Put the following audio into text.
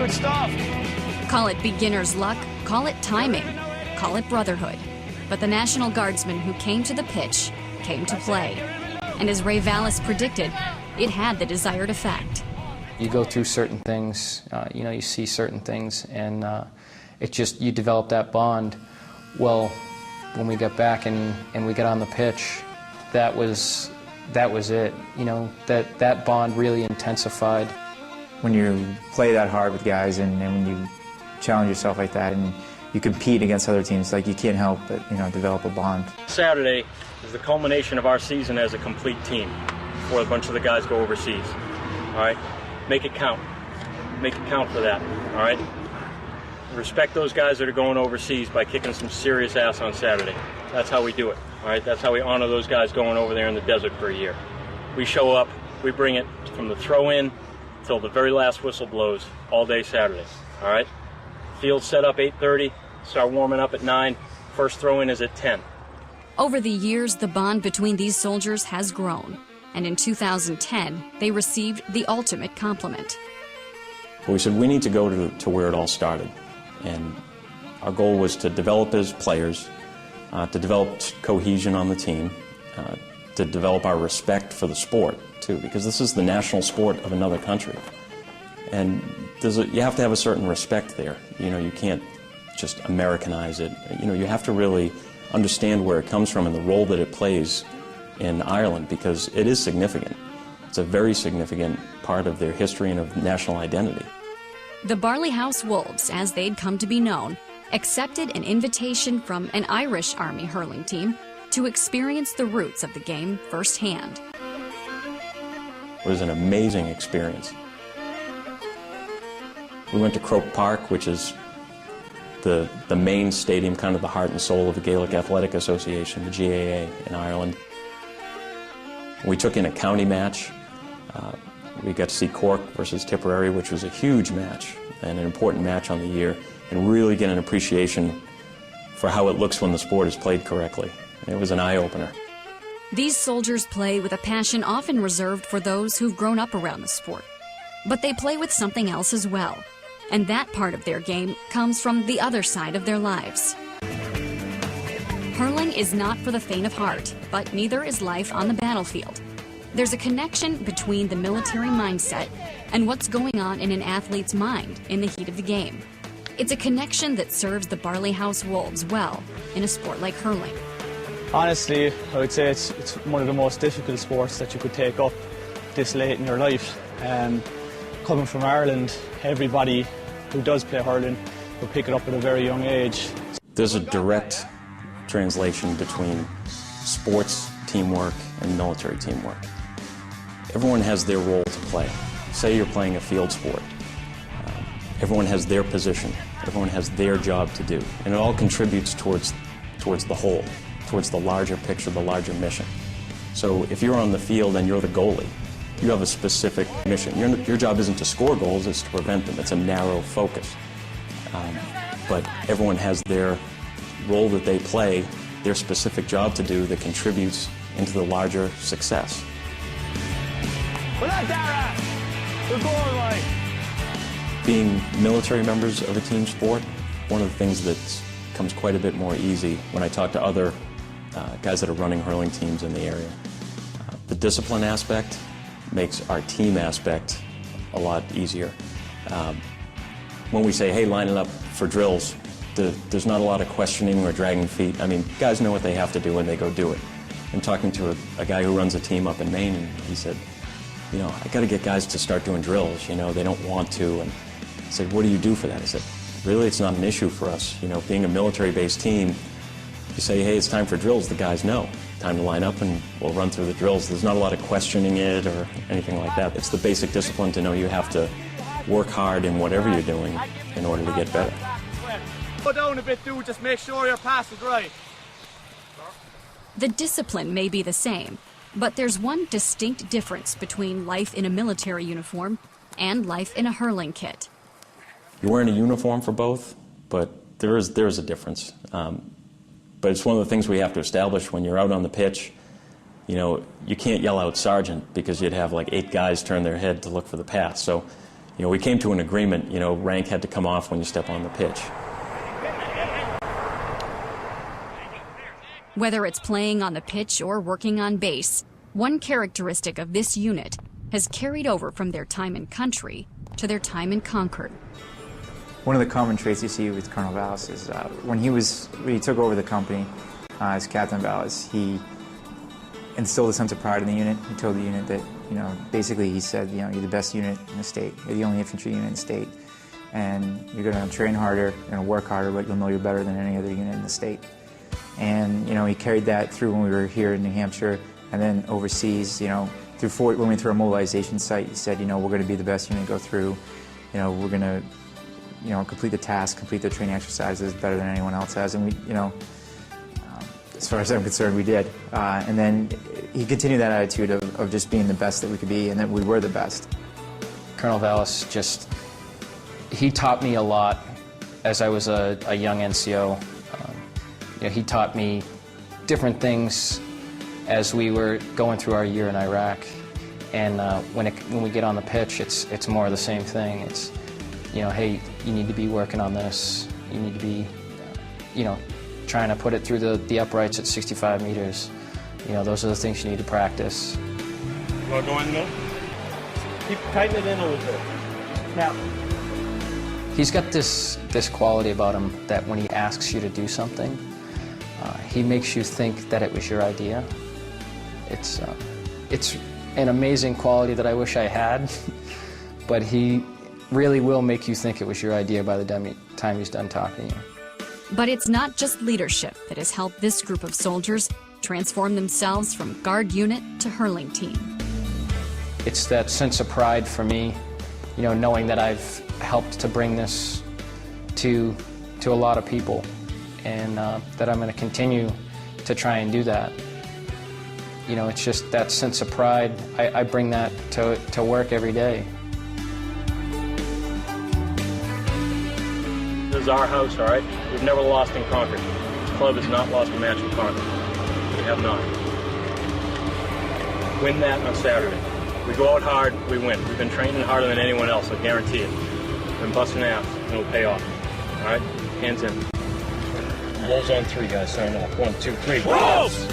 Good stuff. Call it beginner's luck, call it timing, call it brotherhood. But the National Guardsmen who came to the pitch came to play. And as Ray Vallis predicted, it had the desired effect. You go through certain things, you see certain things, and you develop that bond. Well, when we got back and we got on the pitch, that was it. That bond really intensified. When you play that hard with guys and when you challenge yourself like that and you compete against other teams, like you can't help but develop a bond. Saturday is the culmination of our season as a complete team before a bunch of the guys go overseas. All right, make it count. Make it count for that. All right. Respect those guys that are going overseas by kicking some serious ass on Saturday. That's how we do it. All right. That's how we honor those guys going over there in the desert for a year. We show up. We bring it from the throw-in till the very last whistle blows all day Saturday. All right. Field set up 8:30. Start warming up at 9. First throw-in is at 10. Over the years, the bond between these soldiers has grown. And in 2010, they received the ultimate compliment. We said we need to go to where it all started. And our goal was to develop as players, to develop cohesion on the team, to develop our respect for the sport, too, because this is the national sport of another country. And you have to have a certain respect there. You can't just Americanize it. You have to really understand where it comes from and the role that it plays in Ireland, because it is significant. It's a very significant part of their history and of national identity. The Barley House Wolves, as they'd come to be known, accepted an invitation from an Irish Army hurling team to experience the roots of the game firsthand. It was an amazing experience. We went to Croke Park, which is the main stadium, kind of the heart and soul of the Gaelic Athletic Association, the GAA in Ireland. We took in a county match. We got to see Cork versus Tipperary, which was a huge match and an important match on the year, and really get an appreciation for how it looks when the sport is played correctly. It was an eye-opener. These soldiers play with a passion often reserved for those who've grown up around the sport. But they play with something else as well, and that part of their game comes from the other side of their lives. Hurling is not for the faint of heart, but neither is life on the battlefield. There's a connection between the military mindset and what's going on in an athlete's mind in the heat of the game. It's a connection that serves the Barley House Wolves well in a sport like hurling. Honestly, I would say it's one of the most difficult sports that you could take up this late in your life. Coming from Ireland, everybody who does play hurling will pick it up at a very young age. There's a direct translation between sports teamwork and military teamwork. Everyone has their role to play. Say you're playing a field sport. Everyone has their position. Everyone has their job to do. And it all contributes towards the whole, towards the larger picture, the larger mission. So if you're on the field and you're the goalie, you have a specific mission. Your job isn't to score goals, it's to prevent them. It's a narrow focus. But everyone has their role that they play, their specific job to do that contributes into the larger success. Being military members of a team sport, one of the things that comes quite a bit more easy when I talk to other guys that are running hurling teams in the area. The discipline aspect makes our team aspect a lot easier. When we say, hey, line it up for drills, there's not a lot of questioning or dragging feet. I mean, guys know what they have to do when they go do it. I'm talking to a guy who runs a team up in Maine, and he said, I got to get guys to start doing drills. They don't want to. And I said, what do you do for that? I said, really, it's not an issue for us. Being a military-based team, you say, hey, it's time for drills, the guys know. Time to line up and we'll run through the drills. There's not a lot of questioning it or anything like that. It's the basic discipline to know you have to work hard in whatever you're doing in order to get better. Go down a bit, dude, just make sure your pass is right. The discipline may be the same, but there's one distinct difference between life in a military uniform and life in a hurling kit. You're wearing a uniform for both, but there is a difference. But it's one of the things we have to establish when you're out on the pitch. You can't yell out sergeant because you'd have like 8 guys turn their head to look for the pass. So, we came to an agreement, rank had to come off when you step on the pitch. Whether it's playing on the pitch or working on base, one characteristic of this unit has carried over from their time in country to their time in Concord. One of the common traits you see with Colonel Vallis is when he took over the company as Captain Vallis, he instilled a sense of pride in the unit. He told the unit that, basically he said, you're the best unit in the state. You're the only infantry unit in the state. And you're going to train harder, you're going to work harder, but you'll know you're better than any other unit in the state. And, he carried that through when we were here in New Hampshire and then overseas, when we went through a mobilization site, he said, we're going to be the best unit to go through. We're going to, complete the task, complete the training exercises better than anyone else has. And we, as far as I'm concerned, we did. And then he continued that attitude of just being the best that we could be and that we were the best. Colonel Vallis he taught me a lot as I was a young NCO. He taught me different things as we were going through our year in Iraq. And when we get on the pitch, it's more of the same thing. It's, hey, you need to be working on this. You need to be, trying to put it through the uprights at 65 meters. Those are the things you need to practice. You want to go in there? Keep tightening it in a little bit. Now. He's got this quality about him that when he asks you to do something, he makes you think that it was your idea. It's an amazing quality that I wish I had, but he really will make you think it was your idea by the time he's done talking to you. But it's not just leadership that has helped this group of soldiers transform themselves from guard unit to hurling team. It's that sense of pride for me, knowing that I've helped to bring this to a lot of people, and that I'm going to continue to try and do that. It's just that sense of pride. I bring that to work every day. This is our house, all right? We've never lost in Concord. This club has not lost a match in Concord. We have not. Win that on Saturday. We go out hard, we win. We've been training harder than anyone else, I guarantee it. We've been busting ass, and it'll pay off. All right? Hands in. Rolls on three, guys. Sign off. 1, 2, 3. Rolls!